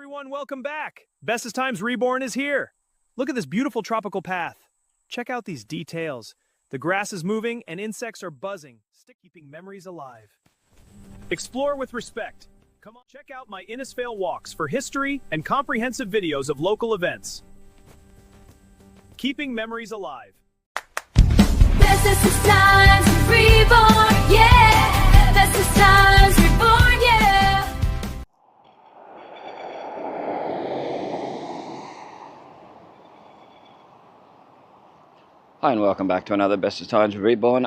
everyone, welcome back. Bestestimes Reborn is here. Look at this beautiful tropical path. Check out these details. The grass is moving and insects are buzzing, keeping memories alive. Explore with respect. Come on, check out my Innisfail walks for history and comprehensive videos of local events. Keeping memories alive. Bestestimes Reborn, yeah. Bestestimes Reborn, yeah. Hi and welcome back to another Bestestimes Reborn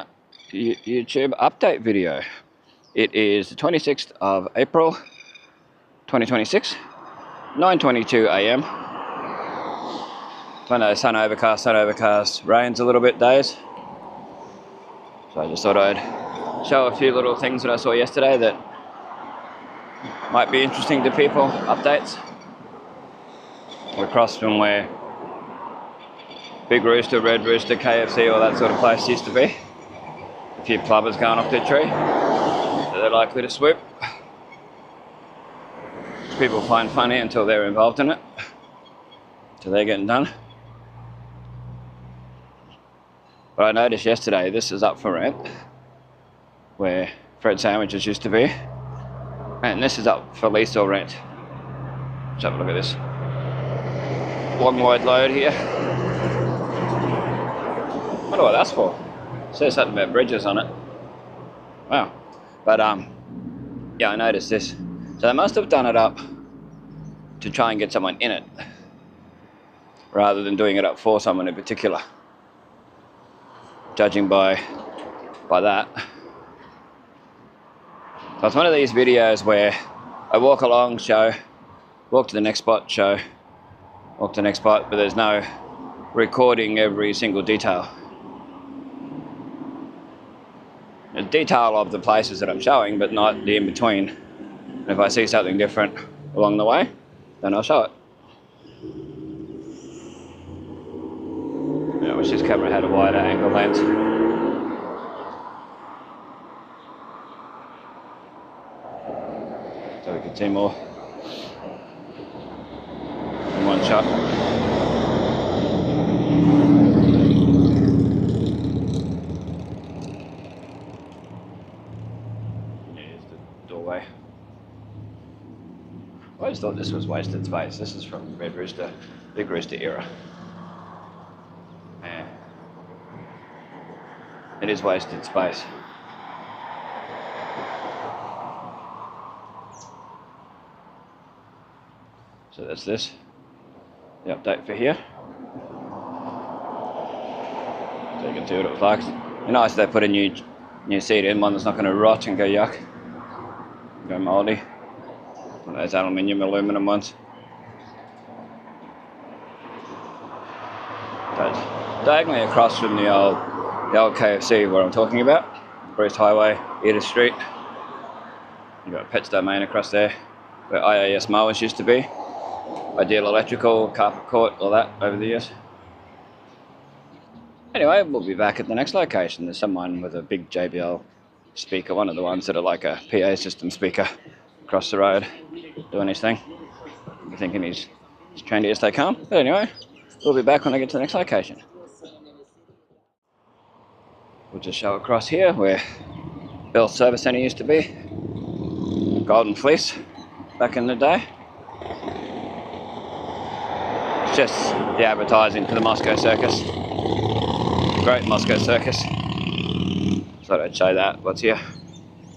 YouTube update video. It is the 26th of April 2026, 9:22 AM. I know sun overcast, rains a little bit days. So I just thought I'd show a few little things that I saw yesterday that might be interesting to people, updates. We're across from where Big Rooster, Red Rooster, KFC, all that sort of place used to be. A few plovers going off their tree that they're likely to swoop. Which people find funny until they're involved in it. Until they're getting done. But I noticed yesterday, this is up for rent, where Fred Sandwiches used to be. And this is up for lease or rent. Let's have a look at this long wide load here. I wonder what that's for. It says something about bridges on it. Wow. But yeah, I noticed this. So they must have done it up to try and get someone in it, rather than doing it up for someone in particular. Judging by that. So it's one of these videos where I walk along, show, walk to the next spot, show, walk to the next spot, but there's no recording every single detail. A detail of the places that I'm showing, but not the in-between. And if I see something different along the way, then I'll show it. I wish this camera had a wider angle lens. So we can see more in one shot. Here's the doorway. I always thought this was wasted space. This is from Red Rooster, Big Rooster era. Yeah. It is wasted space. So that's this, the update for here. So you can see what it looks like. It's nice they put a new seat in, one that's not going to rot and go yuck, go mouldy. One of those aluminum ones. Diagonally across from the old KFC where I'm talking about, Bruce Highway, Edith Street. You've got Pet's Domain across there, where IAS mowers used to be. Ideal Electrical, Carpet Court, all that over the years. Anyway, we'll be back at the next location. There's someone with a big JBL speaker, one of the ones that are like a PA system speaker, across the road, doing his thing. I'm thinking he's as trendy as they come. But anyway, we'll be back when I get to the next location. We'll just show across here where Bell's Service Centre used to be. Golden Fleece back in the day. It's just the advertising for the Moscow Circus. The Great Moscow Circus. Thought I'd show that. What's here?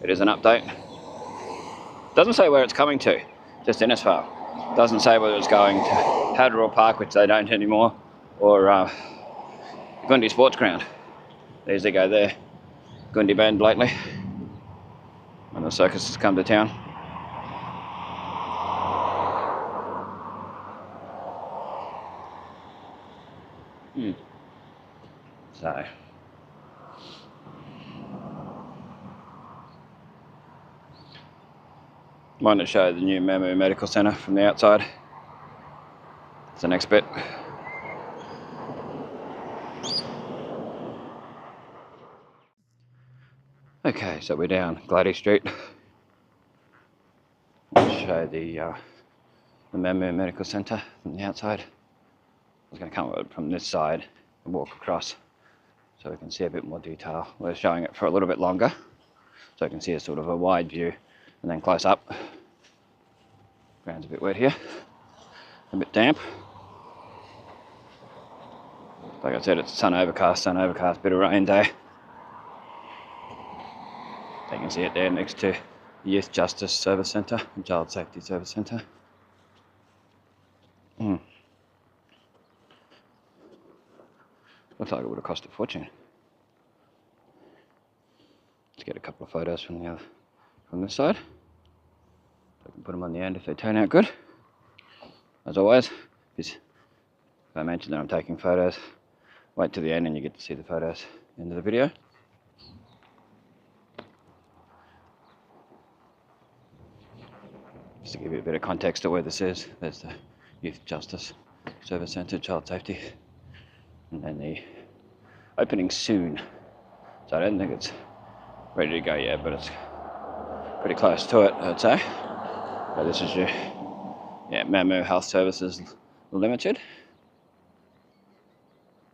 It is an update. Doesn't say where it's coming to, just Innisfail. Doesn't say whether it's going to Hadderall Park, which they don't anymore, or Gundy Sports Ground. They usually go there. Gundy Bend lately, when the circuses come to town. So wanted to show the new Memu Medical Centre from the outside. It's the next bit. Okay, so we're down Glady Street. I'll show the the Memmo Medical Centre from the outside. I was going to come up from this side and walk across so we can see a bit more detail. We're showing it for a little bit longer so you can see a sort of a wide view and then close up. Ground's a bit wet here, a bit damp. Like I said, it's sun overcast, bit of rain day. You can see it there next to the Youth Justice Service Centre and Child Safety Service Centre. Looks like it would have cost a fortune. Let's get a couple of photos from this side. I can put them on the end if they turn out good. As always, if I mention that I'm taking photos, wait till the end and you get to see the photos at the end of the video. Just to give you a bit of context to where this is, there's the Youth Justice Service Centre, Child Safety, and then the opening soon. So I don't think it's ready to go yet, but it's pretty close to it, I'd say. So this is your Memmo Health Services Limited,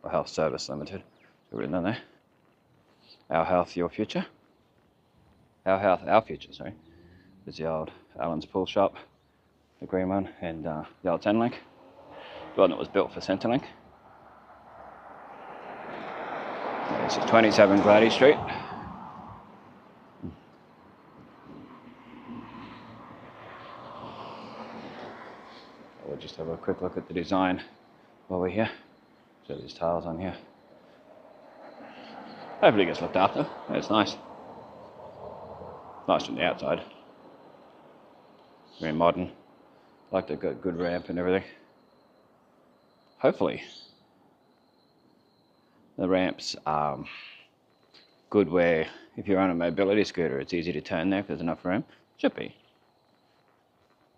or Health Service Limited, so written on there. Our Health, Your Future. Our Health, Our Future, sorry. There's the old Allen's Pool Shop, the green one, and the old Centrelink, the one that was built for Centrelink. This is 27 Glady Street. We'll just have a quick look at the design while we're here. So there's tiles on here. Hopefully it gets looked after. It's nice. Nice from the outside. Very modern. Like they've got good ramp and everything. Hopefully the ramps are good where if you're on a mobility scooter it's easy to turn there if there's enough room. Should be.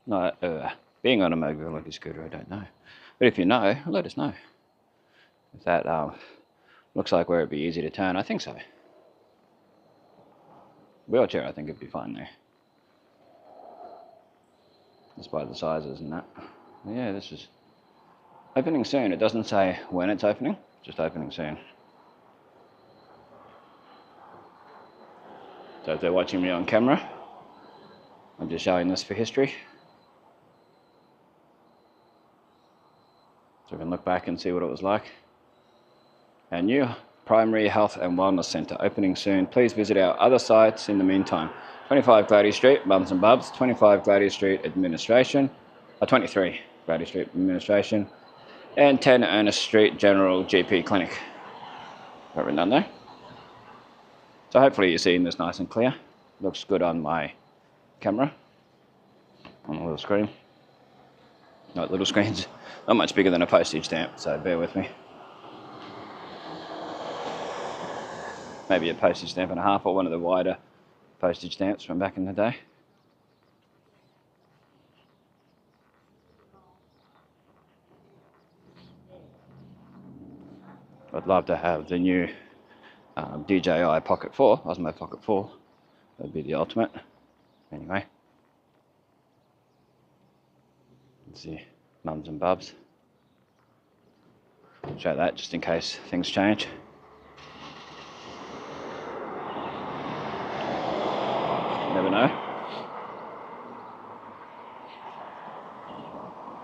Not being on a mobility scooter, I don't know. But if you know, let us know. If that looks like where it'd be easy to turn, I think so. Wheelchair, I think it'd be fine there. Despite the sizes and that. Yeah, this is opening soon. It doesn't say when it's opening, just opening soon. So if they're watching me on camera, I'm just showing this for history. So we can look back and see what it was like. Our new Primary Health and Wellness Centre opening soon. Please visit our other sites in the meantime. 25 Glady Street, Bums and Bubs. 25 Glady Street Administration. 23 Glady Street Administration. And 10 Ernest Street General GP Clinic. Got written down there. So hopefully you're seeing this nice and clear. Looks good on my camera. On the little screen. No, little screen's not much bigger than a postage stamp, so bear with me. Maybe a postage stamp and a half, or one of the wider postage stamps from back in the day. I'd love to have the new DJI Pocket 4, Osmo Pocket 4. That'd be the ultimate. Anyway. Let's see, Mums and Bubs. I'll show that just in case things change. Never know.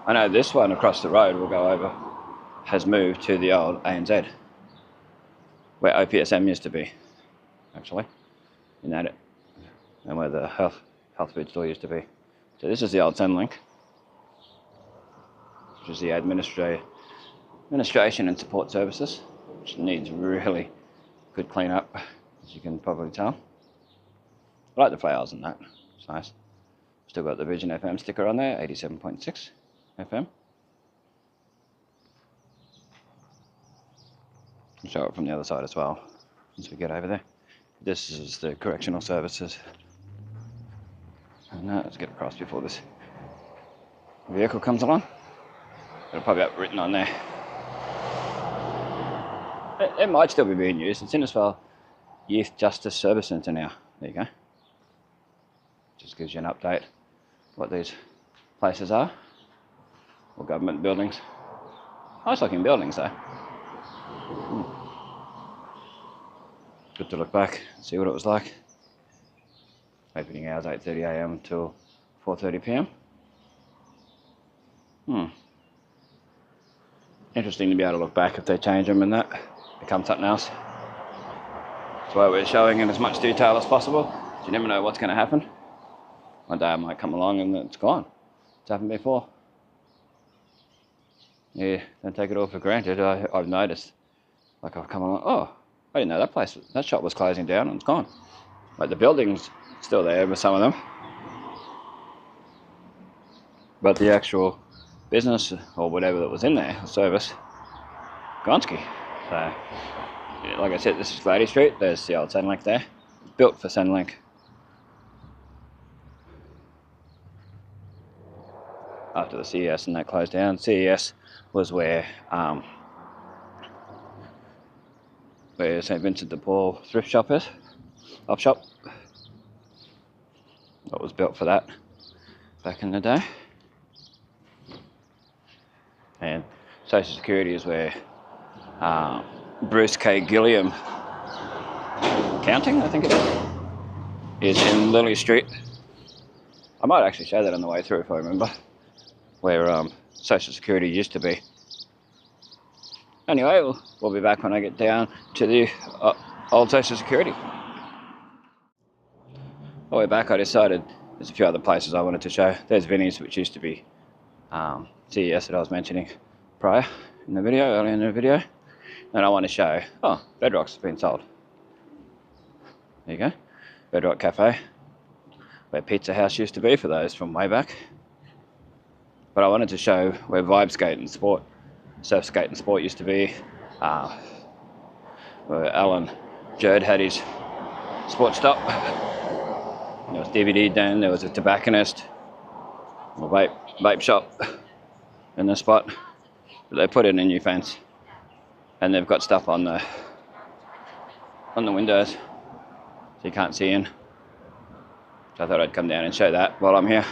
I know this one across the road we'll go over has moved to the old ANZ, where OPSM used to be, actually, in that, and where the health food store used to be. So this is the old Centrelink, which is the administration and support services, which needs really good clean up, as you can probably tell. I like the flowers and that, it's nice. Still got the Vision FM sticker on there, 87.6 FM. I'll show it from the other side as well, once we get over there. This is the correctional services. And let's get across before this vehicle comes along. It'll probably have written on there. It might still be being used. It's Innisfail Youth Justice Service Centre now. There you go. Just gives you an update what these places are. or government buildings. Nice looking buildings though. Good to look back and see what it was like. Opening hours 8:30 AM until 4:30 PM. Interesting to be able to look back if they change them and that become something else. That's why we're showing in as much detail as possible. You never know what's going to happen. One day I might come along and it's gone. It's happened before. Yeah, don't take it all for granted. I've noticed. Like I've come along, oh, I didn't know that shop was closing down and it's gone. Like the building's still there with some of them. But the actual business or whatever that was in there, service, gonski. So, yeah, like I said, this is Glady Street. There's the old Centrelink there. Built for Centrelink. After the CES and that closed down. CES was where St. Vincent de Paul thrift shop is. Op shop. That was built for that back in the day. And Social Security is where Bruce K. Gilliam Counting, I think it is in Lily Street. I might actually show that on the way through if I remember, where Social Security used to be. Anyway, we'll be back when I get down to the old Social Security. On the way back I decided there's a few other places I wanted to show. There's Vinnie's, which used to be CES that I was mentioning prior in the video, earlier in the video. And I want to show, oh, Bedrock's been sold. There you go, Bedrock Cafe, where Pizza House used to be for those from way back. But I wanted to show where Vibe Skate and Sport, Surf Skate and Sport used to be, where Alan Jerd had his sport stop. There was DVD den, there was a tobacconist, a vape shop in the spot. But they put in a new fence, and they've got stuff on the windows, so you can't see in. So I thought I'd come down and show that while I'm here.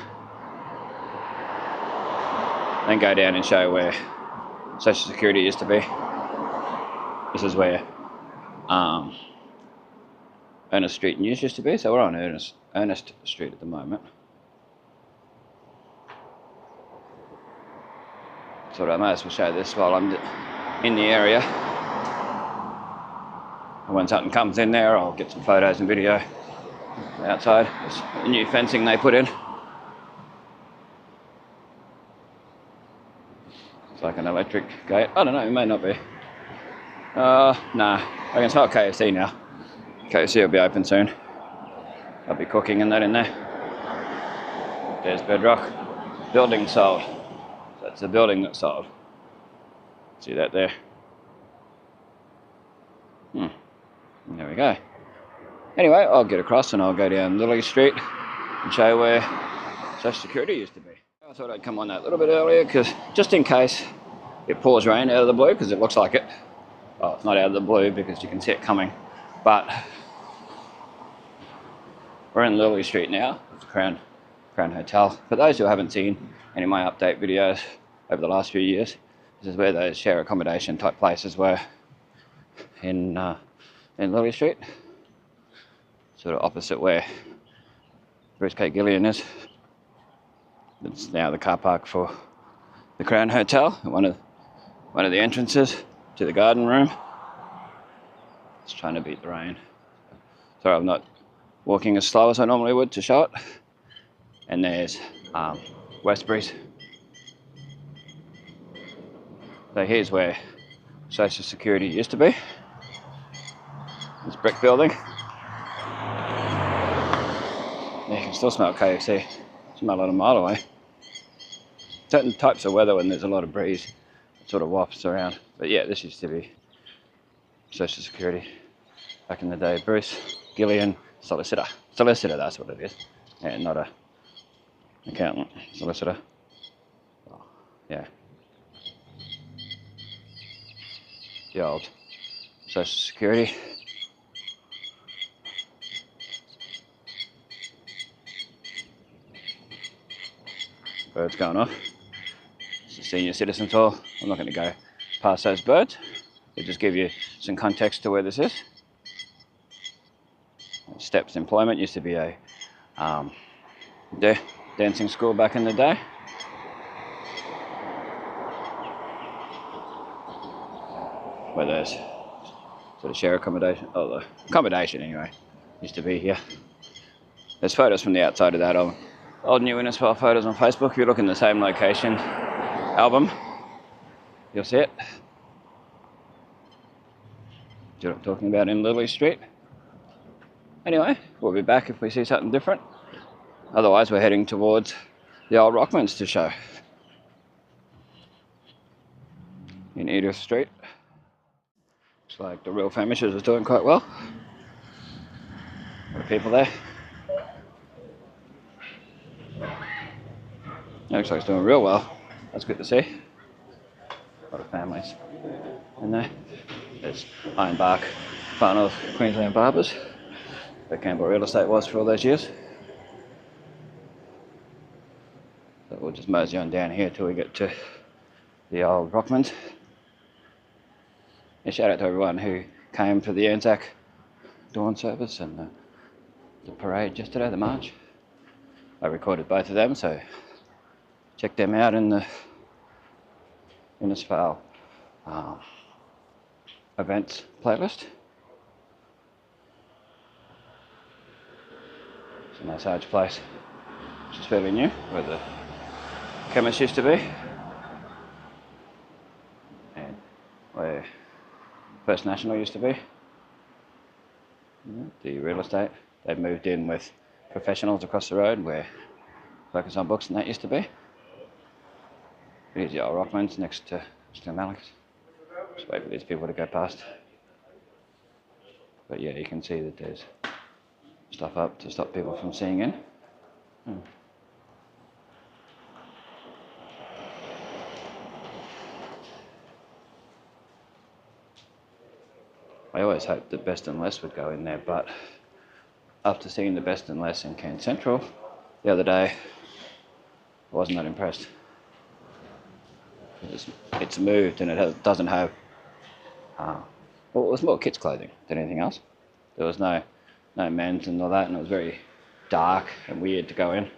Then go down and show where Social Security used to be. This is where Ernest Street News used to be, so we're on Ernest Street at the moment. So I might as well show this while I'm in the area. And when something comes in there, I'll get some photos and video outside. There's the new fencing they put in. It's like an electric gate. I don't know, it may not be. Nah, I can smell KFC now. KFC will be open soon. I'll be cooking and that in there. There's Bedrock. Building sold. So that's the building that's sold. See that there? There we go. Anyway, I'll get across and I'll go down Lily Street and show you where Social Security used to be. I thought I'd come on that a little bit earlier because just in case it pours rain out of the blue, because it looks like it. Oh, it's not out of the blue because you can see it coming. But we're in Lily Street now, with the Crown Hotel. For those who haven't seen any of my update videos over the last few years, this is where those share accommodation type places were in Lily Street. Sort of opposite where Bruce K. Gillian is. It's now the car park for the Crown Hotel, one of the entrances to the garden room. Just trying to beat the rain. Sorry, I'm not walking as slow as I normally would to show it. And there's Westbury's. So here's where Social Security used to be. This brick building. You can still smell KFC. Smell it a mile away. Certain types of weather when there's a lot of breeze, it sort of wafts around. But yeah, this used to be Social Security back in the day. Bruce Gillian, solicitor. Solicitor, that's what it is. Yeah, not a accountant, solicitor. Oh, yeah. The old Social Security. Birds going off. This is senior citizen tour. I'm not going to go past those birds. I'll just give you some context to where this is. Steps Employment used to be a dancing school back in the day. Where there's sort of share accommodation, the accommodation anyway, used to be here. There's photos from the outside of that old new Innisfail photos on Facebook. If you look in the same location album, you'll see it. Do you know what I'm talking about in Lily Street? Anyway, we'll be back if we see something different. Otherwise, we're heading towards the old Rockminster show in Edith Street. Looks like the Real Famishes was doing quite well. A lot of people there. Looks like it's doing real well. That's good to see. A lot of families in there. There's Ironbark, Far North Queensland Barbers, where Campbell Real Estate was for all those years. So we'll just mosey on down here till we get to the old Rockmans. And shout out to everyone who came for the Anzac dawn service and the parade yesterday, the march. I recorded both of them, so check them out in the Innisfail events playlist. It's a massage place, which is fairly new, where the chemist used to be, and where First National used to be. The real estate, they've moved in with professionals across the road where Focus on Books and that used to be. Here's the old Rockmans next to Malix. Just wait for these people to go past. But yeah, you can see that there's stuff up to stop people from seeing in. I always hoped that Best and Less would go in there, but after seeing the Best and Less in Cairns Central the other day, I wasn't that impressed. It's moved and it doesn't have, well, it was more kids' clothing than anything else. There was no men's and all that, and it was very dark and weird to go in.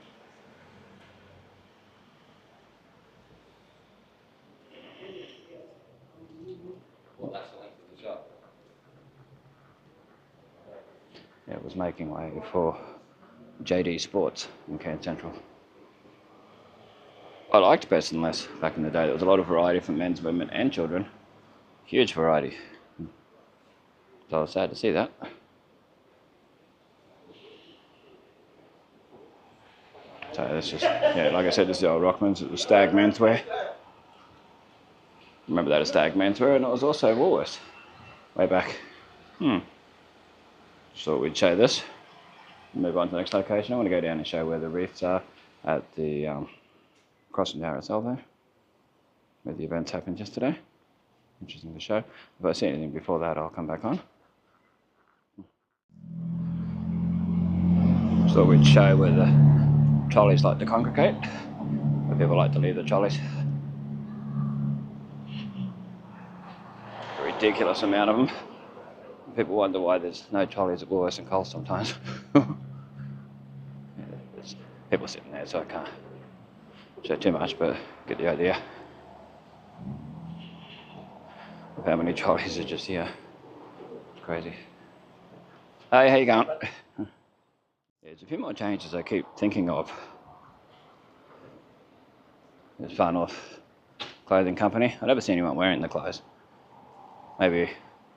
Well, that's the length of the shop. Yeah, it was making way for JD Sports in Cairns Central. I liked Best and Less back in the day. There was a lot of variety for men's, women and children. Huge variety. So I was sad to see that. So that's just, yeah, like I said, this is the old Rockmans. It was Stag Menswear. Remember that as Stag Menswear, and it was also Woolworths way back. So thought we'd show this. Move on to the next location. I want to go down and show where the reefs are at the crossing the RSL there, where the events happened yesterday. Interesting to show. If I see anything before that, I'll come back on. So we'd show where the trolleys like to congregate, where people like to leave the trolleys. A ridiculous amount of them. People wonder why there's no trolleys at Woolworths and Coles sometimes. There's people sitting there, so I can't show too much, but get the idea of how many trolleys are just here. It's crazy. Hey, how you going? There's a few more changes I keep thinking of. There's Far North Clothing Company. I've never seen anyone wearing the clothes. Maybe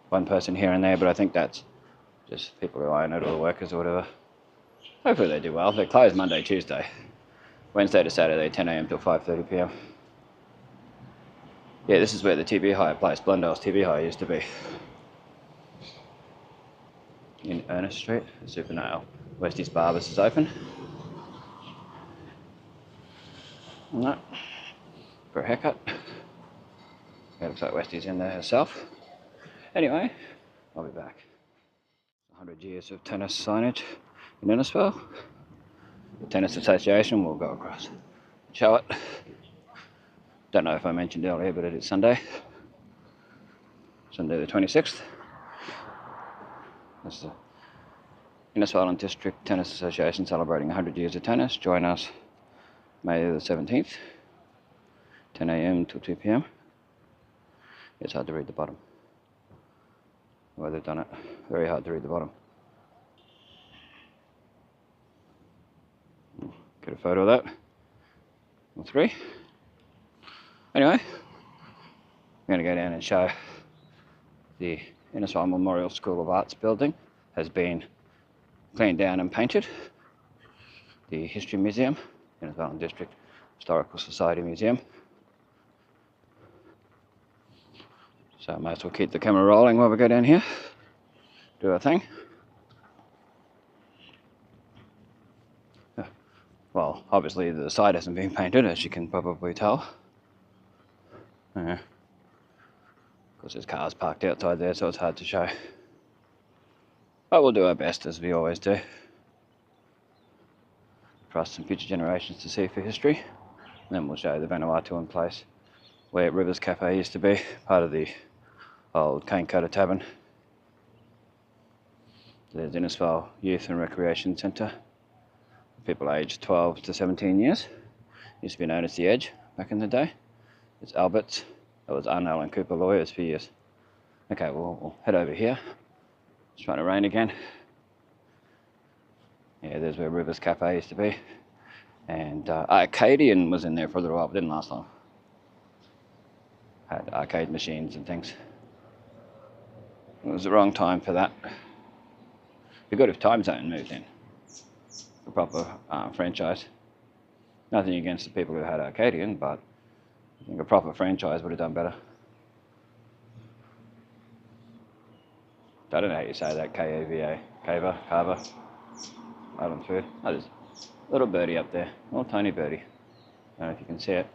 one person here and there, but I think that's just people who own it or the workers or whatever. Hopefully they do well. They're closed Monday, Tuesday. Wednesday to Saturday, 10 a.m. till 5:30 p.m. Yeah, this is where the TV hire place, Blundell's TV hire, used to be. In Ernest Street, the Super Nail. Westie's Barbers is open. No, for a haircut. Yeah, looks like Westie's in there herself. Anyway, I'll be back. 100 years of tennis signage in Innisfail. The Tennis Association will go across. Show it. Don't know if I mentioned earlier, but it is Sunday the 26th. This is the Innisfail District Tennis Association celebrating 100 years of tennis. Join us May the 17th, 10 a.m. till 2 p.m. It's hard to read the bottom. The way they've done it, very hard to read the bottom. Get a photo of that. Or 3. Anyway, I'm going to go down and show the Innisfail Memorial School of Arts building has been cleaned down and painted. The History Museum, Innisfail District Historical Society Museum. So I might as well keep the camera rolling while we go down here, do our thing. Well, obviously the side hasn't been painted, as you can probably tell. Because there's cars parked outside there, so it's hard to show. But we'll do our best, as we always do, for us and future generations to see for history. And then we'll show the Vanuatu in place, where Rivers Cafe used to be, part of the old Cane Coater Tavern. There's Innisfail Youth and Recreation Centre. People aged 12 to 17 years. Used to be known as The Edge back in the day. It's Albert's. That was Arnell and Cooper Lawyers for years. Okay, we'll head over here. It's trying to rain again. Yeah, there's where Rivers Cafe used to be. And Arcadian was in there for a little while, but didn't last long. Had arcade machines and things. It was the wrong time for that. It'd be good if Time Zone moved in. A proper franchise. Nothing against the people who had Arcadian, but I think a proper franchise would have done better. I don't know how you say that, K-A-V-A. Carver. Island food. Oh, there's a little birdie up there. Little tiny birdie. I don't know if you can see it.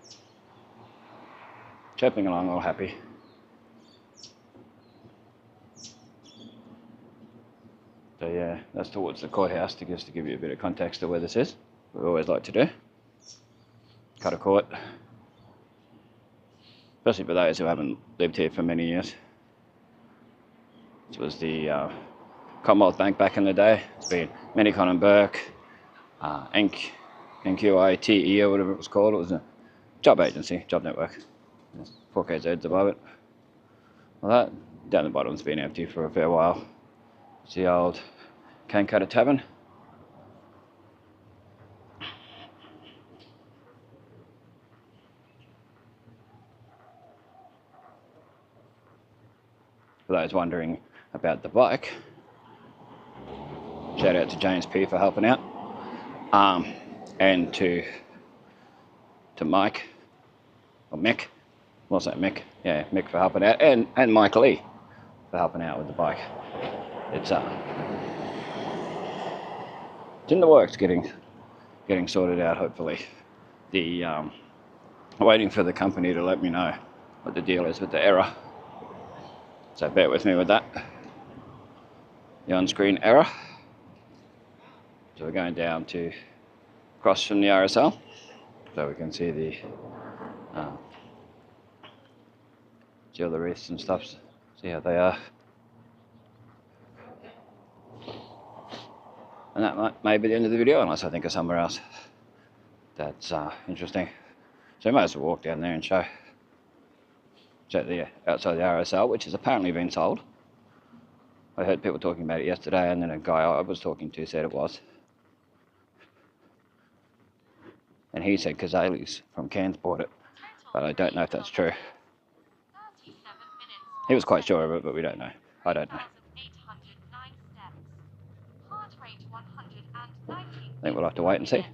Chirping along all happy. So yeah, that's towards the courthouse, to give you a bit of context of where this is. We always like to do. Cut a court. Especially for those who haven't lived here for many years. This was the Commonwealth Bank back in the day. It's been Minicon and Burke, NQITE or whatever it was called. It was a job agency, job network. There's 4KZs above it. Well, that down the bottom's been empty for a fair while. It's the old Cane Coater Tavern. For those wondering about the bike, shout out to James P for helping out, and to Mike, or Mick, we'll say Mick, yeah, Mick for helping out, and Mike Lee for helping out with the bike. It's in the works, getting sorted out, hopefully. I'm waiting for the company to let me know what the deal is with the error. So bear with me with that. The on-screen error. So we're going down to across from the RSL, so we can see the see all the wreaths and stuff. See how they are. And that may be the end of the video, unless I think of somewhere else that's interesting. So we might as well walk down there and show the outside the RSL, which has apparently been sold. I heard people talking about it yesterday, and then a guy I was talking to said it was. And he said Kazales from Cairns bought it, but I don't know if that's true. He was quite sure of it, but we don't know. I don't know. I think we'll have to wait and see.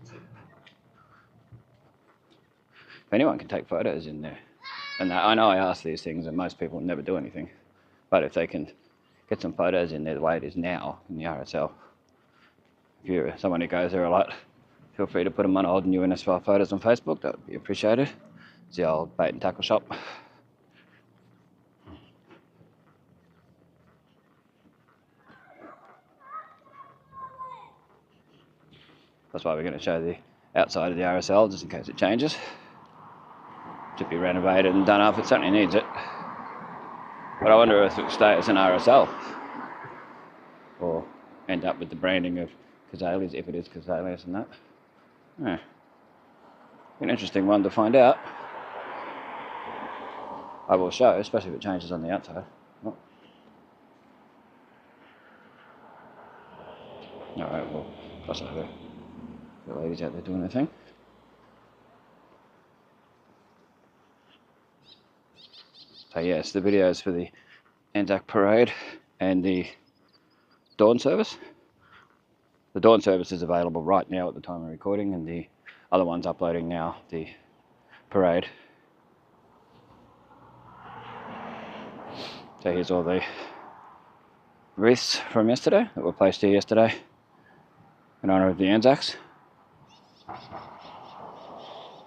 If anyone can take photos in there. And I know I ask these things and most people never do anything. But if they can get some photos in there the way it is now in the RSL. If you're someone who goes there a lot, feel free to put them on old new Innisfail photos on Facebook. That would be appreciated. It's the old bait and tackle shop. That's why we're going to show the outside of the RSL, just in case it changes. To be renovated and done up. It certainly needs it. But I wonder if it will stay as an RSL or end up with the branding of Casales, if it is Casales and that. Yeah. An interesting one to find out. I will show, especially if it changes on the outside. Oh. Alright, we'll cross over. The ladies out there doing their thing. So yes, the videos for the Anzac Parade and the Dawn service. The Dawn service is available right now at the time of recording, and the other one's uploading now, the Parade. So here's all the wreaths from yesterday that were placed here yesterday in honour of the Anzacs.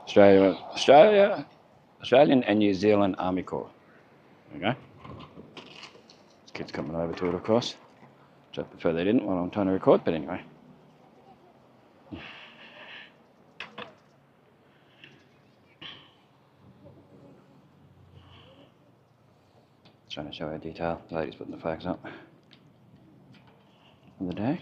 Australian and New Zealand Army Corps. There we go. This kid's coming over to it, of course. Which I prefer they didn't while I'm trying to record, but anyway. Trying to show our detail. The lady's putting the flags up for the day.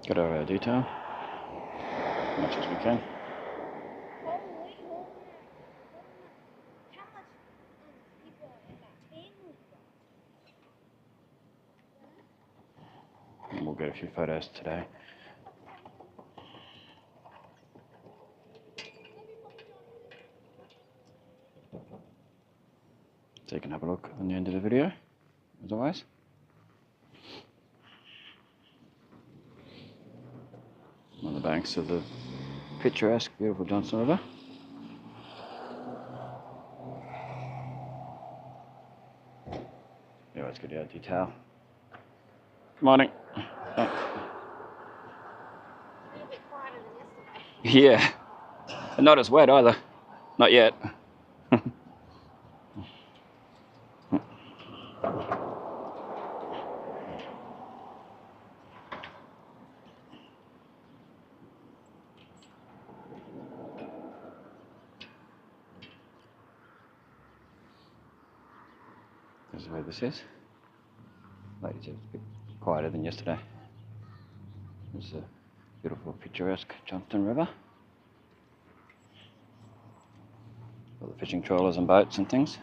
Got our detail as much as we can. And we'll get a few photos today. So you can have a look on the end of the video, as always. On the banks of the picturesque, beautiful Johnstone River. Yeah, let's get our detail. Good morning. Oh. Yeah, and not as wet either. Not yet. This is where this is. Ladies, it's a bit quieter than yesterday. This is a beautiful, picturesque Johnstone River. All the fishing trawlers and boats and things.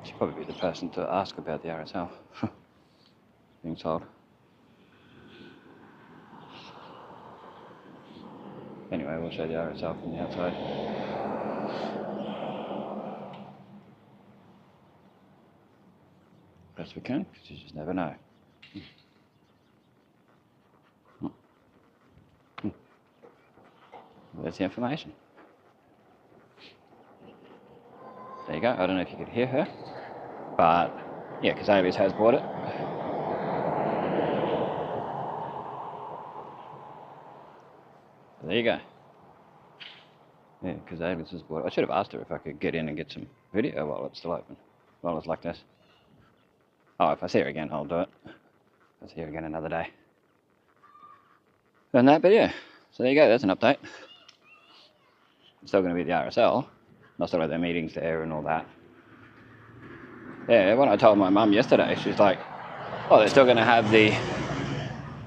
She'd probably be the person to ask about the RSL. Being told. Anyway, we'll show the RSL from the outside. Best we can, because you just never know. Well, there's the information. There you go. I don't know if you could hear her, but yeah, Casales has bought it. There you go. Yeah, Casales has bought it. I should have asked her if I could get in and get some video while it's still open, while it's like this. Oh, if I see her again, I'll do it. I'll see her again another day. And that, but yeah. So there you go, that's an update. It's still going to be the RSL. I still have their meetings there and all that. Yeah, when I told my mum yesterday, she's like, oh, they're still going to have the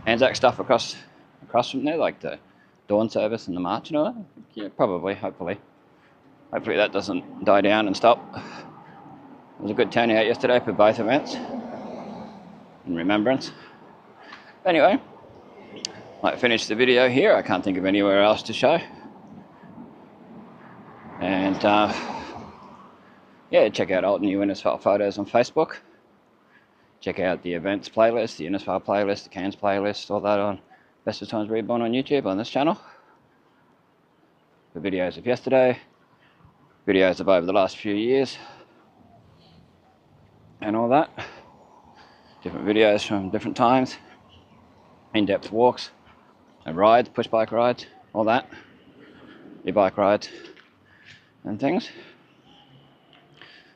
Anzac stuff across from there, like the Dawn service and the march and all that. Yeah, probably, hopefully. Hopefully that doesn't die down and stop. It was a good turnout yesterday for both events. In remembrance. Anyway, might finish the video here. I can't think of anywhere else to show. And yeah, check out old new Innisfail photos on Facebook. check out the events playlist, the Innisfail playlist, the Cairns playlist, all that on Bestestimes Reborn on YouTube on this channel. The videos of yesterday, videos of over the last few years, and all that. Different videos from different times, in-depth walks and rides, push bike rides, all that, e-bike rides and things.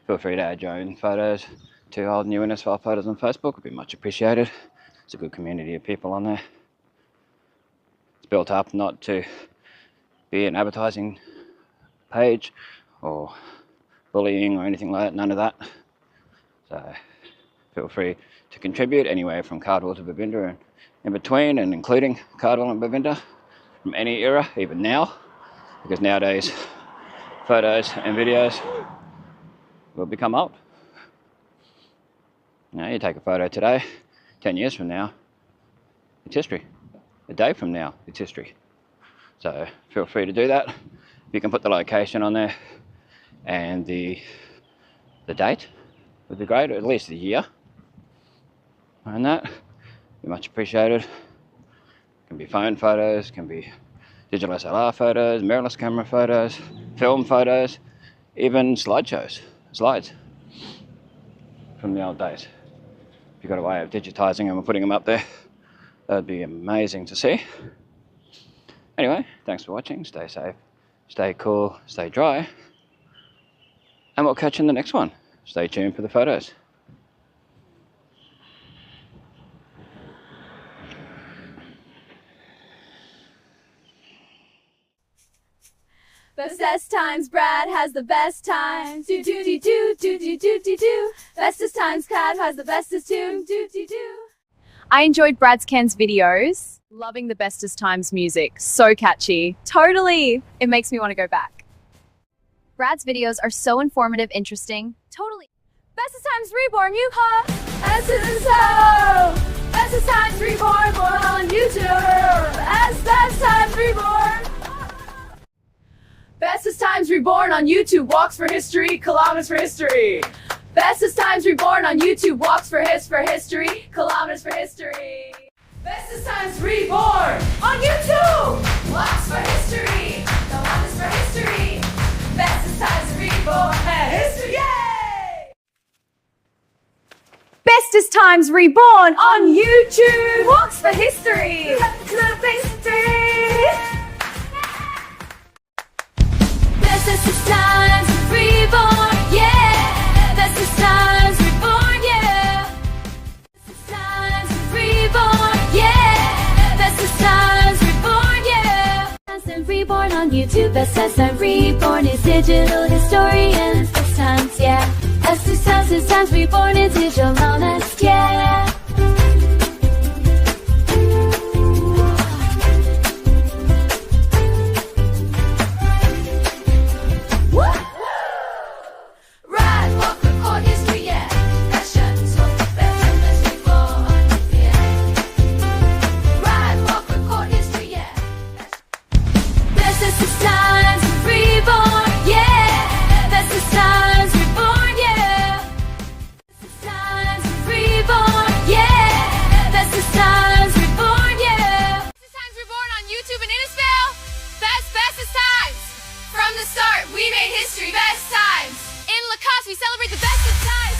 Feel free to add your own photos to old new Innisfail photos on Facebook, would be much appreciated. It's a good community of people on there. It's built up not to be an advertising page or bullying or anything like that, none of that. So feel free to contribute anywhere from Cardwell to Babinda and in between, and including Cardwell and Babinda from any era, even now, because nowadays photos and videos will become old. Now you take a photo today, 10 years from now, it's history. A day from now, it's history. So feel free to do that. You can put the location on there and the date would be great, or at least the year. And that be much appreciated. Can be phone photos, can be digital SLR photos, mirrorless camera photos, film photos, even slideshows, slides from the old days. If you've got a way of digitizing them and putting them up there, that would be amazing to see. Anyway, thanks for watching. Stay safe, stay cool, stay dry, and we'll catch you in the next one. Stay tuned for the photos. Bestestimes, Brad has the best times. Do do do do do do do do do. Bestestimes, Brad has the bestest tune. Do do do. I enjoyed Brad's Ken's videos. Loving the Bestestimes music. So catchy. Totally. It makes me want to go back. Brad's videos are so informative, interesting. Totally. Bestestimes Reborn, you-ha! S-is-ho! Bestestimes Reborn, born on YouTube! Bestestimes Reborn! Bestestimes Reborn on YouTube, walks for history, kilometers for history! Bestestimes Reborn on YouTube, walks for history, kilometers for history! Bestestimes Reborn on YouTube, walks for history, kilometers for history! Bestestimes Reborn, history, yay! Bestestimes Reborn On YouTube, walks for history, history! Bestestimes Reborn, yeah! Bestestimes Reborn, yeah! Bestestimes Reborn, yeah! Bestestimes Reborn, yeah! Bestestimes Reborn on YouTube, Bestestimes Reborn is digital historians. Bestestimes, yeah! Bestestimes Reborn is digital honest, yeah! Ride, walk, record history, yeah. Passions, hope, Bestestimes Reborn, yeah. Ride, walk, record history, yeah. Bestestimes Reborn, yeah. Bestestimes Reborn, yeah. Bestestimes Reborn, yeah. Bestestimes Reborn, yeah. Bestestimes Reborn on YouTube and Innisfail. Bestest times. From the start, we made history. Best times. In Lacoste, we celebrate the best of times.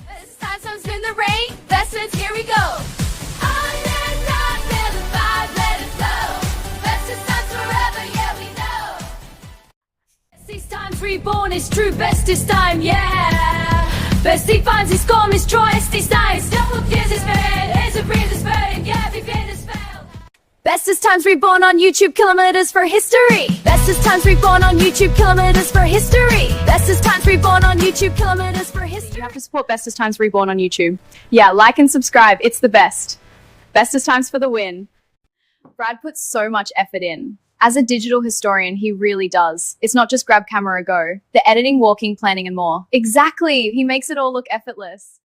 Best times spin the rain. Best friends, here we go. On and on, feel the vibe, let it flow. Best times forever, yeah, we know. Bestest times reborn is true, bestest time, yeah. Bestie finds his scorn, his choice, these times. Don't look, is his bed, is a breeze, is burning, yeah, we've been this failed. Bestestimes Reborn on YouTube, kilometers for history. Bestestimes Reborn on YouTube, kilometers for history. Bestestimes Reborn on YouTube, kilometers for history. You have to support Bestestimes Reborn on YouTube. Yeah, like and subscribe. It's the best. Bestestimes for the win. Brad puts so much effort in. As a digital historian, he really does. It's not just grab camera, go. The editing, walking, planning, and more. Exactly. He makes it all look effortless.